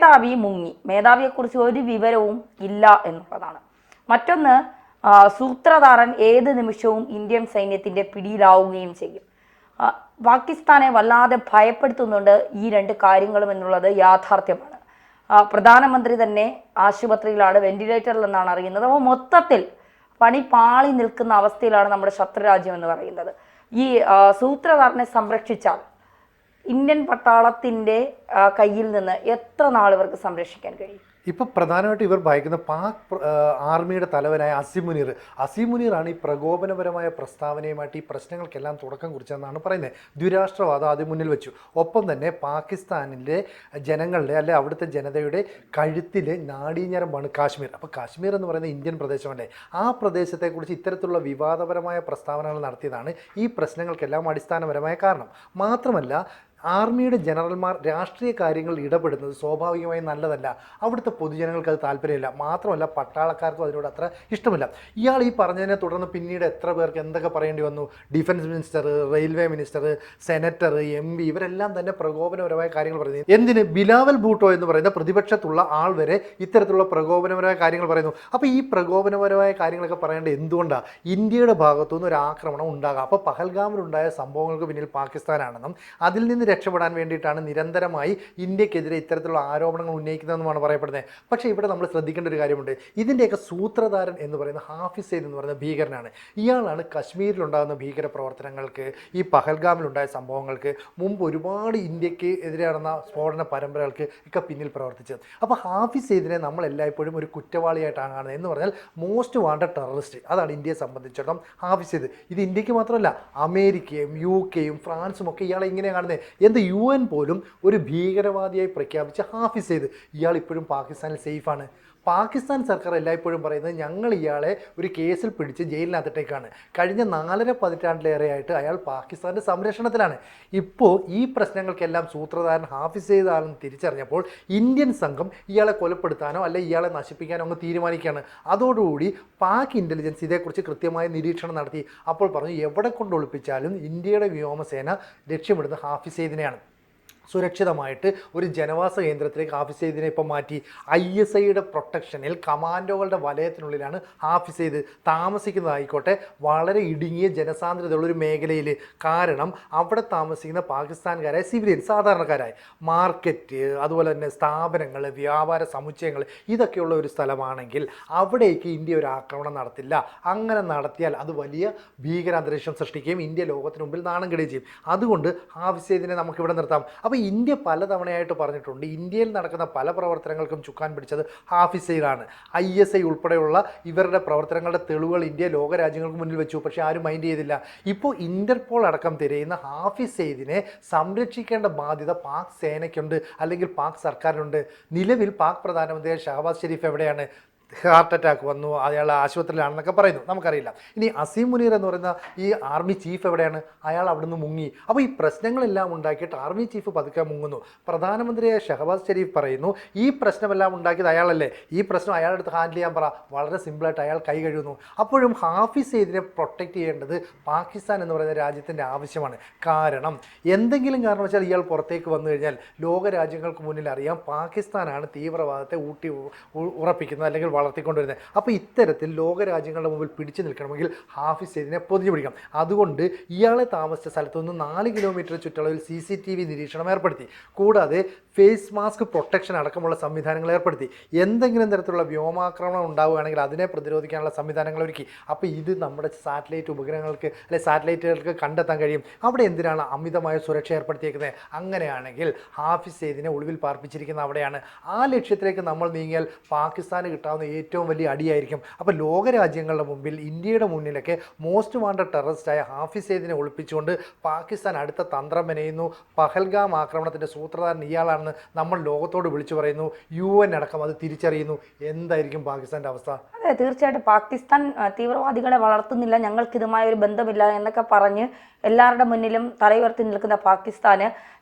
മേധാവി മുങ്ങി. മേധാവിയെക്കുറിച്ച് ഒരു വിവരവും ഇല്ല എന്നുള്ളതാണ്. മറ്റൊന്ന്, സൂത്രധാരൻ ഏത് നിമിഷവും ഇന്ത്യൻ സൈന്യത്തിൻ്റെ പിടിയിലാവുകയും ചെയ്യും. പാകിസ്ഥാനെ വല്ലാതെ ഭയപ്പെടുത്തുന്നുണ്ട് ഈ രണ്ട് കാര്യങ്ങളും എന്നുള്ളത് യാഥാർത്ഥ്യമാണ്. പ്രധാനമന്ത്രി തന്നെ ആശുപത്രിയിലാണ്, വെന്റിലേറ്ററിൽ എന്നാണ് അറിയുന്നത്. അപ്പോൾ മൊത്തത്തിൽ പണി പാളി നിൽക്കുന്ന അവസ്ഥയിലാണ് നമ്മുടെ ശത്രുരാജ്യം എന്ന് പറയുന്നത്. ഈ സൂത്രധാരനെ സംരക്ഷിച്ചാൽ ഇന്ത്യൻ പട്ടാളത്തിൻ്റെ കയ്യിൽ നിന്ന് എത്ര നാൾ ഇവർക്ക് സംരക്ഷിക്കാൻ കഴിയും? ഇപ്പോൾ പ്രധാനമായിട്ട് ഇവർ ഭയക്കുന്ന പാക് ആർമിയുടെ തലവനായ അസീം മുനീറാണ് ഈ പ്രകോപനപരമായ പ്രസ്താവനയുമായിട്ട് ഈ പ്രശ്നങ്ങൾക്കെല്ലാം തുടക്കം കുറിച്ചതെന്നാണ് പറയുന്നത്. ദ്വിരാഷ്ട്രവാദം ആദ്യം മുന്നിൽ വെച്ചു. ഒപ്പം തന്നെ പാകിസ്ഥാനിലെ ജനങ്ങളുടെ അല്ലെ അവിടുത്തെ ജനതയുടെ കഴുത്തിൽ നാഡീഞരമ്പാണ് കാശ്മീർ. അപ്പോൾ കാശ്മീർ എന്ന് പറയുന്ന ഇന്ത്യൻ പ്രദേശമല്ലേ, ആ പ്രദേശത്തെക്കുറിച്ച് ഇത്തരത്തിലുള്ള വിവാദപരമായ പ്രസ്താവനകൾ നടത്തിയതാണ് ഈ പ്രശ്നങ്ങൾക്കെല്ലാം അടിസ്ഥാനപരമായ കാരണം. മാത്രമല്ല, ആർമിയുടെ ജനറൽമാർ രാഷ്ട്രീയ കാര്യങ്ങളിൽ ഇടപെടുന്നത് സ്വാഭാവികമായും നല്ലതല്ല. അവിടുത്തെ പൊതുജനങ്ങൾക്ക് അത് താല്പര്യമില്ല. മാത്രമല്ല, പട്ടാളക്കാർക്കും അതിനോട് അത്ര ഇഷ്ടമില്ല. ഇയാൾ ഈ പറഞ്ഞതിനെ തുടർന്ന് പിന്നീട് എത്ര പേർക്ക് എന്തൊക്കെ പറയേണ്ടി വന്നു. Defence minister, railway minister, senator, MP ഇവരെല്ലാം തന്നെ പ്രകോപനപരമായ കാര്യങ്ങൾ പറയുന്നു. എന്തിന്? ബിലാവൽ ഭൂട്ടോ എന്ന് പറയുന്ന പ്രതിപക്ഷത്തുള്ള ആൾ വരെ ഇത്തരത്തിലുള്ള പ്രകോപനപരമായ കാര്യങ്ങൾ പറയുന്നു. അപ്പോൾ ഈ പ്രകോപനപരമായ കാര്യങ്ങളൊക്കെ പറയേണ്ടത് എന്തുകൊണ്ടാണ്? ഇന്ത്യയുടെ ഭാഗത്തുനിന്ന് ഒരു ആക്രമണം ഉണ്ടാകാം. അപ്പോൾ പഹൽഗാമിലുണ്ടായ സംഭവങ്ങൾക്ക് പിന്നിൽ പാകിസ്ഥാനാണെന്നും അതിൽ നിന്ന് രക്ഷപ്പെടാൻ വേണ്ടിയിട്ടാണ് നിരന്തരമായി ഇന്ത്യക്കെതിരെ ഇത്തരത്തിലുള്ള ആരോപണങ്ങൾ ഉന്നയിക്കുന്നതെന്നുമാണ് പറയപ്പെടുന്നത്. പക്ഷേ ഇവിടെ നമ്മൾ ശ്രദ്ധിക്കേണ്ട ഒരു കാര്യമുണ്ട്. ഇതിൻ്റെയൊക്കെ സൂത്രധാരൻ എന്ന് പറയുന്ന ഹാഫിസ് സെയ്ദ് എന്ന് പറയുന്ന ഭീകരനാണ്. ഇയാളാണ് കശ്മീരിലുണ്ടാകുന്ന ഭീകര പ്രവർത്തനങ്ങൾക്ക്, ഈ പഹൽഗാമിലുണ്ടായ സംഭവങ്ങൾക്ക്, മുമ്പ് ഒരുപാട് ഇന്ത്യക്ക് എതിരെ നടന്ന സ്ഫോടന പരമ്പരകൾക്ക് ഒക്കെ പിന്നിൽ പ്രവർത്തിച്ചത്. അപ്പോൾ ഹാഫിസ് സെയ്ദിനെ നമ്മൾ എല്ലായ്പ്പോഴും ഒരു കുറ്റവാളിയായിട്ടാണ് കാണുന്നത്. എന്ന് പറഞ്ഞാൽ മോസ്റ്റ് വാണ്ടഡ് ടെററിസ്റ്റ്. അതാണ് ഇന്ത്യയെ സംബന്ധിച്ചിടത്തോളം ഹാഫിസ് സെയ്ദ്. ഇത് ഇന്ത്യക്ക് മാത്രമല്ല, അമേരിക്കയും UK-യും ഫ്രാൻസും ഒക്കെ ഇയാളെ ഇങ്ങനെ കാണുന്നത്. UN പോലും ഒരു ഭീകരവാദിയായി പ്രഖ്യാപിച്ച ഹാഫിസ് സെയ്ദ് ഇയാൾ ഇപ്പോഴും പാകിസ്ഥാനിൽ സേഫാണ്. പാകിസ്ഥാൻ സർക്കാർ എല്ലായ്പ്പോഴും പറയുന്നത് ഞങ്ങൾ ഇയാളെ ഒരു കേസിൽ പിടിച്ച് ജയിലിനകത്തേക്കാണ്. കഴിഞ്ഞ 4.5 പതിറ്റാണ്ടിലേറെയായിട്ട് അയാൾ പാകിസ്ഥാൻ്റെ സംരക്ഷണത്തിലാണ്. ഇപ്പോൾ ഈ പ്രശ്നങ്ങൾക്കെല്ലാം സൂത്രധാരൻ ഹാഫിസ് സെയ്ദ് ആണെന്ന് തിരിച്ചറിഞ്ഞപ്പോൾ ഇന്ത്യൻ സംഘം ഇയാളെ കൊലപ്പെടുത്താനോ അല്ലെ ഇയാളെ നശിപ്പിക്കാനോ അങ്ങ് തീരുമാനിക്കുകയാണ്. അതോടുകൂടി പാക് ഇൻ്റലിജൻസ് ഇതേക്കുറിച്ച് കൃത്യമായ നിരീക്ഷണം നടത്തി. അപ്പോൾ പറഞ്ഞു, എവിടെ കൊണ്ട് ഒളിപ്പിച്ചാലും ഇന്ത്യയുടെ വ്യോമസേന ലക്ഷ്യമിടുന്ന ഹാഫിസ് സെയ്ദിനെയാണ്. സുരക്ഷിതമായിട്ട് ഒരു ജനവാസ കേന്ദ്രത്തിലേക്ക് ഹാഫിസ് സെയ്ദിനെ ഇപ്പം മാറ്റി. ISIയുടെ പ്രൊട്ടക്ഷനിൽ കമാൻഡോകളുടെ വലയത്തിനുള്ളിലാണ് ഹാഫിസ് സെയ്ദ് താമസിക്കുന്നതായിക്കോട്ടെ, വളരെ ഇടുങ്ങിയ ജനസാന്ദ്രതയുള്ളൊരു മേഖലയിൽ. കാരണം അവിടെ താമസിക്കുന്ന പാകിസ്ഥാൻകാരായ സിവിലിയൻ, സാധാരണക്കാരായ മാർക്കറ്റ്, അതുപോലെ തന്നെ സ്ഥാപനങ്ങൾ, വ്യാപാര സമുച്ചയങ്ങൾ ഇതൊക്കെയുള്ള ഒരു സ്ഥലമാണെങ്കിൽ അവിടേക്ക് ഇന്ത്യ ഒരു ആക്രമണം നടത്തില്ല. അങ്ങനെ നടത്തിയാൽ അത് വലിയ ഭീകരാന്തരീക്ഷം സൃഷ്ടിക്കുകയും ഇന്ത്യ ലോകത്തിന് മുമ്പിൽ നാണം കെടുകയും ചെയ്യും. അതുകൊണ്ട് ഹാഫിസ് സെയ്ദിനെ നമുക്കിവിടെ നിർത്താം. അപ്പോൾ ഇന്ത്യ പലതവണയായിട്ട് പറഞ്ഞിട്ടുണ്ട്, ഇന്ത്യയിൽ നടക്കുന്ന പല പ്രവർത്തനങ്ങൾക്കും ചുക്കാൻ പിടിച്ചത് ഹാഫിസ് സെയ്ദാണ്. ISI ഉൾപ്പെടെയുള്ള ഇവരുടെ പ്രവർത്തനങ്ങളുടെ തെളിവുകൾ ഇന്ത്യ ലോകരാജ്യങ്ങൾക്ക് മുന്നിൽ വെച്ചു. പക്ഷേ ആരും മൈൻഡ് ചെയ്തില്ല. ഇപ്പോൾ ഇന്റർപോൾ അടക്കം തിരയുന്ന ഹാഫിസ് സെയ്ദിനെ സംരക്ഷിക്കേണ്ട ബാധ്യത പാക് സേനയ്ക്കുണ്ട്, അല്ലെങ്കിൽ പാക് സർക്കാരിനുണ്ട്. നിലവിൽ പാക് പ്രധാനമന്ത്രി ഷഹബാസ് ഷെരീഫ് എവിടെയാണ്? ഹാർട്ട് അറ്റാക്ക് വന്നു, അയാൾ ആശുപത്രിയിലാണെന്നൊക്കെ പറയുന്നു, നമുക്കറിയില്ല. ഇനി അസീം മുനീർ എന്ന് പറയുന്ന ഈ ആർമി ചീഫ് എവിടെയാണ്? അയാൾ അവിടുന്ന് മുങ്ങി. അപ്പോൾ ഈ പ്രശ്നങ്ങളെല്ലാം ഉണ്ടാക്കിയിട്ട് ആർമി ചീഫ് പതുക്കെ മുങ്ങുന്നു. പ്രധാനമന്ത്രിയായ ഷഹബാസ് ഷെരീഫ് പറയുന്നു, ഈ പ്രശ്നമെല്ലാം ഉണ്ടാക്കിയത് അയാളല്ലേ, ഈ പ്രശ്നം അയാളെടുത്ത് ഹാൻഡിൽ ചെയ്യാൻ പറ. വളരെ സിമ്പിളായിട്ട് അയാൾ കൈ കഴുകുന്നു. അപ്പോഴും ഹാഫിസ് സെയ്ദിനെ പ്രൊട്ടക്റ്റ് ചെയ്യേണ്ടത് പാകിസ്ഥാൻ എന്ന് പറയുന്ന രാജ്യത്തിൻ്റെ ആവശ്യമാണ്. കാരണം എന്തെങ്കിലും കാരണവശാൽ ഇയാൾ പുറത്തേക്ക് വന്നു കഴിഞ്ഞാൽ ലോകരാജ്യങ്ങൾക്ക് മുന്നിൽ അറിയാം പാകിസ്ഥാനാണ് തീവ്രവാദത്തെ ഉറപ്പിക്കുന്നത് അല്ലെങ്കിൽ വളർത്തിക്കൊണ്ടുവരുന്നത്. അപ്പോൾ ഇത്തരത്തിൽ ലോകരാജ്യങ്ങളുടെ മുമ്പിൽ പിടിച്ചു നിൽക്കണമെങ്കിൽ ഹാഫിസ് സെയ്ദിനെ പൊതിഞ്ഞു പിടിക്കാം. അതുകൊണ്ട് ഇയാളെ താമസിച്ച സ്ഥലത്തുനിന്ന് 4 കിലോമീറ്റർ ചുറ്റളവിൽ CCTV നിരീക്ഷണം ഏർപ്പെടുത്തി. കൂടാതെ ഫേസ് മാസ്ക് പ്രൊട്ടക്ഷൻ അടക്കമുള്ള സംവിധാനങ്ങൾ ഏർപ്പെടുത്തി. എന്തെങ്കിലും തരത്തിലുള്ള വ്യോമാക്രമണം ഉണ്ടാവുകയാണെങ്കിൽ അതിനെ പ്രതിരോധിക്കാനുള്ള സംവിധാനങ്ങൾ ഒരുക്കി. അപ്പോൾ ഇത് നമ്മുടെ സാറ്റലൈറ്റ് ഉപഗ്രഹങ്ങൾക്ക് അല്ലെ സാറ്റലൈറ്റുകൾക്ക് കണ്ടെത്താൻ കഴിയും. അവിടെ എന്തിനാണ് അമിതമായ സുരക്ഷ ഏർപ്പെടുത്തിയേക്കുന്നത്? അങ്ങനെയാണെങ്കിൽ ഹാഫിസ് സെയ്ദിനെ ഒളിവിൽ പാർപ്പിച്ചിരിക്കുന്ന അവിടെയാണ്. ആ ലക്ഷ്യത്തിലേക്ക് നമ്മൾ നീങ്ങിയാൽ പാകിസ്ഥാന് കിട്ടാവുന്ന ഏറ്റവും വലിയ അടിയായിരിക്കും. അപ്പോൾ ലോകരാജ്യങ്ങളുടെ മുമ്പിൽ, ഇന്ത്യയുടെ മുന്നിലൊക്കെ മോസ്റ്റ് വാണ്ടഡ് ടെററിസ്റ്റായ ഹാഫിസ് സെയ്ദിനെ ഒളിപ്പിച്ചുകൊണ്ട് പാകിസ്ഥാൻ അടുത്ത തന്ത്രം മെനയുന്നു. പഹൽഗാം ആക്രമണത്തിൻ്റെ സൂത്രധാരൻ ഇയാളാണെന്ന് നമ്മൾ ലോകത്തോട് വിളിച്ചു പറയുന്നു. UN അടക്കം അത് തിരിച്ചറിയുന്നു. എന്തായിരിക്കും പാകിസ്ഥാൻ്റെ അവസ്ഥ? അതെ, തീർച്ചയായിട്ടും പാകിസ്ഥാൻ തീവ്രവാദികളെ വളർത്തുന്നില്ല, ഞങ്ങൾക്കിതുമായ ഒരു ബന്ധമില്ല എന്നൊക്കെ പറഞ്ഞ് എല്ലാവരുടെ മുന്നിലും തലയുയർത്തി നിൽക്കുന്ന പാകിസ്ഥാന്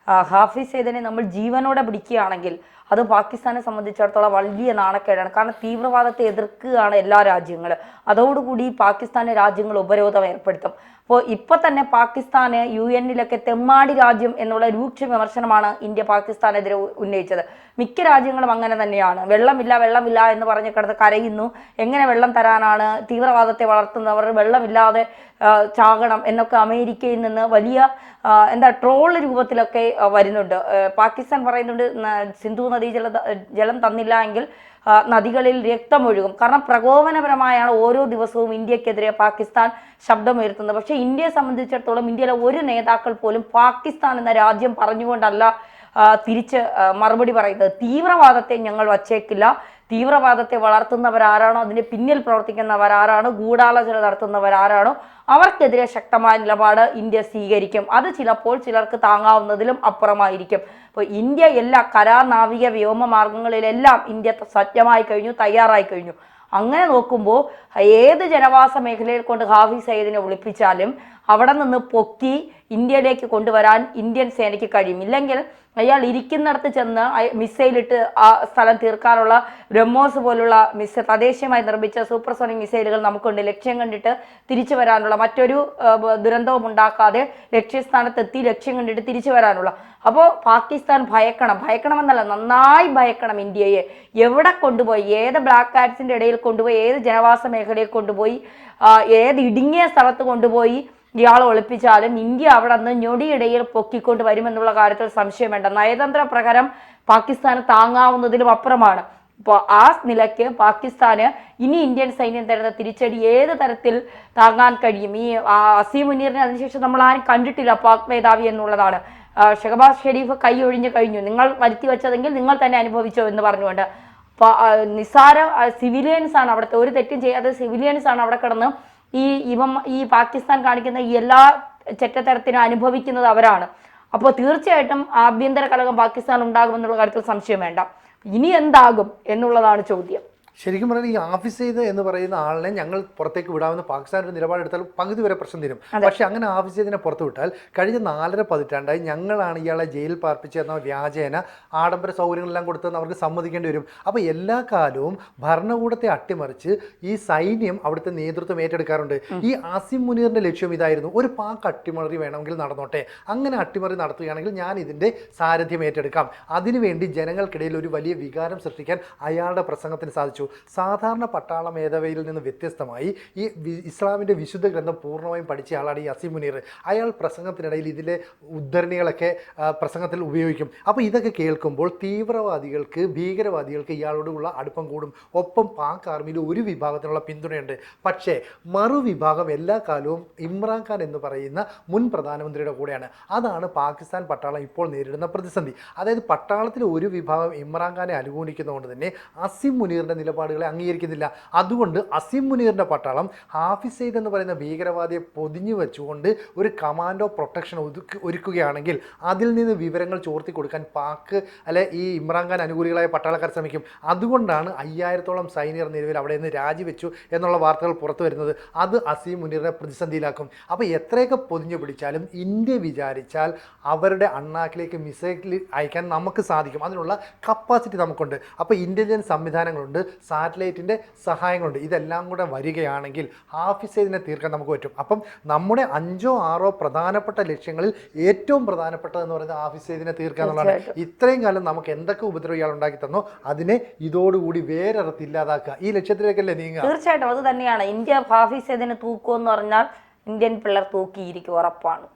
ഹാഫിസ് സെയ്ദിനെ നമ്മൾ ജീവനോടെ പിടിക്കുകയാണെങ്കിൽ അത് പാകിസ്ഥാനെ സംബന്ധിച്ചിടത്തോളം വലിയ നാണക്കേടാണ്. കാരണം തീവ്രവാദത്തെ എതിർക്കുകയാണ് എല്ലാ രാജ്യങ്ങളും. അതോടുകൂടി പാകിസ്ഥാനെ രാജ്യങ്ങൾ ഉപരോധം ഏർപ്പെടുത്തും. അപ്പോൾ ഇപ്പൊ തന്നെ പാകിസ്ഥാന് UN-ലൊക്കെ തെമ്മാടി രാജ്യം എന്നുള്ള രൂക്ഷ വിമർശനമാണ് ഇന്ത്യ പാകിസ്ഥാനെതിരെ ഉന്നയിച്ചത്. മിക്ക രാജ്യങ്ങളും അങ്ങനെ തന്നെയാണ്. വെള്ളമില്ല എന്ന് പറഞ്ഞ് കിടന്ന് കരയുന്നു. എങ്ങനെ വെള്ളം തരാനാണ്? തീവ്രവാദത്തെ വളർത്തുന്നവർ വെള്ളമില്ലാതെ ചാകണം എന്നൊക്കെ അമേരിക്കയിൽ നിന്ന് വലിയ ട്രോൾ രൂപത്തിലൊക്കെ വരുന്നുണ്ട്. പാകിസ്ഥാൻ പറയുന്നുണ്ട് സിന്ധു നദീ ജലം തന്നില്ല എങ്കിൽ നദികളിൽ രക്തമൊഴുകും. കാരണം പ്രകോപനപരമായാണ് ഓരോ ദിവസവും ഇന്ത്യക്കെതിരെ പാകിസ്ഥാൻ ശബ്ദമുയർത്തുന്നത്. പക്ഷേ ഇന്ത്യയെ സംബന്ധിച്ചിടത്തോളം ഇന്ത്യയിലെ ഒരു നേതാക്കൾ പോലും പാകിസ്ഥാൻ എന്ന രാജ്യം പറഞ്ഞുകൊണ്ടല്ല തിരിച്ച് മറുപടി പറയുന്നത്. തീവ്രവാദത്തെ ഞങ്ങൾ വച്ചേക്കില്ല, തീവ്രവാദത്തെ വളർത്തുന്നവരാരാണോ, അതിന് പിന്നിൽ പ്രവർത്തിക്കുന്നവരാരാണോ, ഗൂഢാലോചന നടത്തുന്നവരാരാണോ അവർക്കെതിരെ ശക്തമായ നിലപാട് ഇന്ത്യ സ്വീകരിക്കും. അത് ചിലപ്പോൾ ചിലർക്ക് താങ്ങാവുന്നതിലും അപ്പുറമായിരിക്കും. അപ്പോൾ ഇന്ത്യ എല്ലാ കരാർ, നാവിക, വ്യോമ മാർഗങ്ങളിലെല്ലാം ഇന്ത്യ സജ്ജമായി കഴിഞ്ഞു, തയ്യാറായി കഴിഞ്ഞു. അങ്ങനെ നോക്കുമ്പോൾ ഏത് ജനവാസ മേഖലയിൽ കൊണ്ട് ഹാഫിസ് സയ്യിദിനെ ഒളിപ്പിച്ചാലും അവിടെ നിന്ന് പൊക്കി ഇന്ത്യയിലേക്ക് കൊണ്ടുവരാൻ ഇന്ത്യൻ സേനയ്ക്ക് കഴിയും. ഇല്ലെങ്കിൽ അയാൾ ഇരിക്കുന്നിടത്ത് ചെന്ന് മിസൈലിട്ട് ആ സ്ഥലം തീർക്കാനുള്ള ബ്രഹ്മോസ് പോലുള്ള തദ്ദേശീയമായി നിർമ്മിച്ച സൂപ്പർസോണിക് മിസൈലുകൾ നമുക്കുണ്ട്. ലക്ഷ്യം കണ്ടിട്ട് തിരിച്ചു വരാനുള്ള, മറ്റൊരു ദുരന്തവും ഉണ്ടാക്കാതെ ലക്ഷ്യസ്ഥാനത്തെത്തി ലക്ഷ്യം കണ്ടിട്ട് തിരിച്ചു വരാനുള്ള. അപ്പോൾ പാകിസ്ഥാൻ ഭയക്കണമെന്നല്ല, നന്നായി ഭയക്കണം ഇന്ത്യയെ. എവിടെ കൊണ്ടുപോയി, ഏത് ബ്ലാക്ക് കാറ്റ്സിന്റെ ഇടയിൽ കൊണ്ടുപോയി, ഏത് ജനവാസ മേഖലയിൽ കൊണ്ടുപോയി, ഏത് ഇടുങ്ങിയ സ്ഥലത്ത് കൊണ്ടുപോയി ഇയാളെ ഒളിപ്പിച്ചാലും ഇന്ത്യ അവിടെ നിന്ന് ഞൊടിയിടയിൽ പൊക്കിക്കൊണ്ട് വരുമെന്നുള്ള കാര്യത്തിൽ സംശയം വേണ്ട. നയതന്ത്ര പ്രകാരം പാകിസ്ഥാന് താങ്ങാവുന്നതിലും അപ്പുറമാണ്. അപ്പോൾ ആ നിലയ്ക്ക് പാകിസ്ഥാന് ഇനി ഇന്ത്യൻ സൈന്യം തരുന്ന തിരിച്ചടി ഏത് തരത്തിൽ താങ്ങാൻ കഴിയും? ഈ അസീം മുനീറിനെ അതിനുശേഷം നമ്മൾ ആരും കണ്ടിട്ടില്ല പാക് മേധാവി എന്നുള്ളതാണ്. ഷഹബാസ് ഷെരീഫ് കൈ ഒഴിഞ്ഞു കഴിഞ്ഞു, നിങ്ങൾ വരുത്തി വെച്ചതെങ്കിൽ നിങ്ങൾ തന്നെ അനുഭവിച്ചോ എന്ന് പറഞ്ഞുകൊണ്ട് നിസ്സാര സിവിലിയൻസ് ആണ് അവിടുത്തെ, ഒരു തെറ്റും ചെയ്യാതെ സിവിലിയൻസ് ആണ് അവിടെ കിടന്ന് ഈ പാകിസ്ഥാൻ കാണിക്കുന്ന ഈ എല്ലാ ചെറ്റത്തരത്തിനും അനുഭവിക്കുന്നത് അവരാണ്. അപ്പോൾ തീർച്ചയായിട്ടും ആഭ്യന്തര കലകം പാകിസ്ഥാൻ ഉണ്ടാകുമെന്നുള്ള കാര്യത്തിൽ സംശയം വേണ്ട. ഇനി എന്താകും എന്നുള്ളതാണ് ചോദ്യം. ശരിക്കും പറഞ്ഞാൽ ഈ ഹാഫിസ് സയ്യിദ് എന്ന് പറയുന്ന ആളിനെ ഞങ്ങൾ പുറത്തേക്ക് വിടാമെന്ന് പാകിസ്ഥാൻ ഒരു നിലപാടെടുത്താൽ പകുതി വരെ പ്രശ്നം തീരും. പക്ഷെ അങ്ങനെ ഹാഫിസ് സയ്യിദിനെ പുറത്തു വിട്ടാൽ കഴിഞ്ഞ 4.5 പതിറ്റാണ്ടായി ഞങ്ങളാണ് ഇയാളെ ജയിലിൽ പാർപ്പിച്ചെന്ന വ്യാജേന ആഡംബര സൗകര്യങ്ങളെല്ലാം കൊടുത്തെന്ന് അവർക്ക് സമ്മതിക്കേണ്ടി വരും. അപ്പോൾ എല്ലാ കാലവും ഭരണകൂടത്തെ അട്ടിമറിച്ച് ഈ സൈന്യം അവിടുത്തെ നേതൃത്വം ഏറ്റെടുക്കാറുണ്ട്. ഈ അസീം മുനീറിന്റെ ലക്ഷ്യം ഇതായിരുന്നു, ഒരു പാക് അട്ടിമറി വേണമെങ്കിൽ നടന്നോട്ടെ, അങ്ങനെ അട്ടിമറി നടത്തുകയാണെങ്കിൽ ഞാൻ ഇതിൻ്റെ സാരഥ്യം ഏറ്റെടുക്കാം. അതിനുവേണ്ടി ജനങ്ങൾക്കിടയിൽ ഒരു വലിയ വികാരം സൃഷ്ടിക്കാൻ അയാളുടെ പ്രസംഗത്തിന് സാധിച്ചു. സാധാരണ പട്ടാള മേധാവിയിൽ നിന്ന് വ്യത്യസ്തമായി ഈ ഇസ്ലാമിൻ്റെ വിശുദ്ധ ഗ്രന്ഥം പൂർണ്ണമായും പഠിച്ച ആളാണ് ഈ അസീം മുനീർ. അയാൾ പ്രസംഗത്തിനിടയിൽ ഇതിലെ ഉദ്ധരണികളൊക്കെ പ്രസംഗത്തിൽ ഉപയോഗിക്കും. അപ്പോൾ ഇതൊക്കെ കേൾക്കുമ്പോൾ തീവ്രവാദികൾക്ക്, ഭീകരവാദികൾക്ക് ഇയാളോടുള്ള അടുപ്പം കൂടും. ഒപ്പം പാക് ആർമിയിൽ ഒരു വിഭാഗത്തിനുള്ള പിന്തുണയുണ്ട്. പക്ഷേ മറുവിഭാഗം എല്ലാ കാലവും ഇമ്രാൻഖാൻ എന്ന് പറയുന്ന മുൻ പ്രധാനമന്ത്രിയുടെ കൂടെയാണ്. അതാണ് പാകിസ്ഥാൻ പട്ടാളം ഇപ്പോൾ നേരിടുന്ന പ്രതിസന്ധി. അതായത് പട്ടാളത്തിൽ ഒരു വിഭാഗം ഇമ്രാൻഖാനെ അനുകൂലിക്കുന്നതുകൊണ്ട് തന്നെ അസീം മുനീറിൻ്റെ നിലപാടുകളെ അംഗീകരിക്കുന്നില്ല. അതുകൊണ്ട് അസീം മുനീറിൻ്റെ പട്ടാളം ഹാഫിസ് സയ്യിദ് എന്ന് പറയുന്ന ഭീകരവാദിയെ പൊതിഞ്ഞു വെച്ചുകൊണ്ട് ഒരു കമാൻഡോ പ്രൊട്ടക്ഷൻ ഒരുക്കുകയാണെങ്കിൽ അതിൽ നിന്ന് വിവരങ്ങൾ ചോർത്തി കൊടുക്കാൻ പാക് ഈ ഇമ്രാൻഖാൻ അനുകൂലികളായ പട്ടാളക്കാർ ശ്രമിക്കും. അതുകൊണ്ടാണ് 5000-ഓളം സൈനികർ നിലവിൽ അവിടെ നിന്ന് രാജിവെച്ചു എന്നുള്ള വാർത്തകൾ പുറത്തു വരുന്നത്. അത് അസീം മുനീറിനെ പ്രതിസന്ധിയിലാക്കും. അപ്പോൾ എത്രയൊക്കെ പൊതിഞ്ഞു പിടിച്ചാലും ഇന്ത്യ വിചാരിച്ചാൽ അവരുടെ അണ്ണാക്കിലേക്ക് മിസൈൽ അയക്കാൻ നമുക്ക് സാധിക്കും. അതിനുള്ള കപ്പാസിറ്റി നമുക്കുണ്ട്. അപ്പോൾ ഇൻ്റലിജൻസ് സംവിധാനങ്ങളുണ്ട്, സാറ്റലൈറ്റിൻ്റെ സഹായങ്ങളുണ്ട്. ഇതെല്ലാം കൂടെ വരികയാണെങ്കിൽ ഹാഫിസ് സയ്യിദിനെ തീർക്കാൻ നമുക്ക് പറ്റും. അപ്പം നമ്മുടെ 5-6 പ്രധാനപ്പെട്ട ലക്ഷ്യങ്ങളിൽ ഏറ്റവും പ്രധാനപ്പെട്ടതെന്ന് പറയുന്നത് ഹാഫിസ് സയ്യിദിനെ തീർക്കുക എന്നുള്ളതാണ്. ഇത്രയും കാലം നമുക്ക് എന്തൊക്കെ ഉപദ്രവം ഇയാൾ ഉണ്ടാക്കി തന്നോ അതിനെ ഇതോടുകൂടി വേരറുത്ത് ഇല്ലാതാക്കുക, ഈ ലക്ഷ്യത്തിലേക്കല്ലേ നീങ്ങുക. തീർച്ചയായിട്ടും അത് തന്നെയാണ്. ഇന്ത്യ ഹാഫിസ് സയ്യിദിനെ തൂക്കുമെന്ന് പറഞ്ഞാൽ ഇന്ത്യൻ പിള്ളേർ തൂക്കിയിരിക്കും, ഉറപ്പാണ്.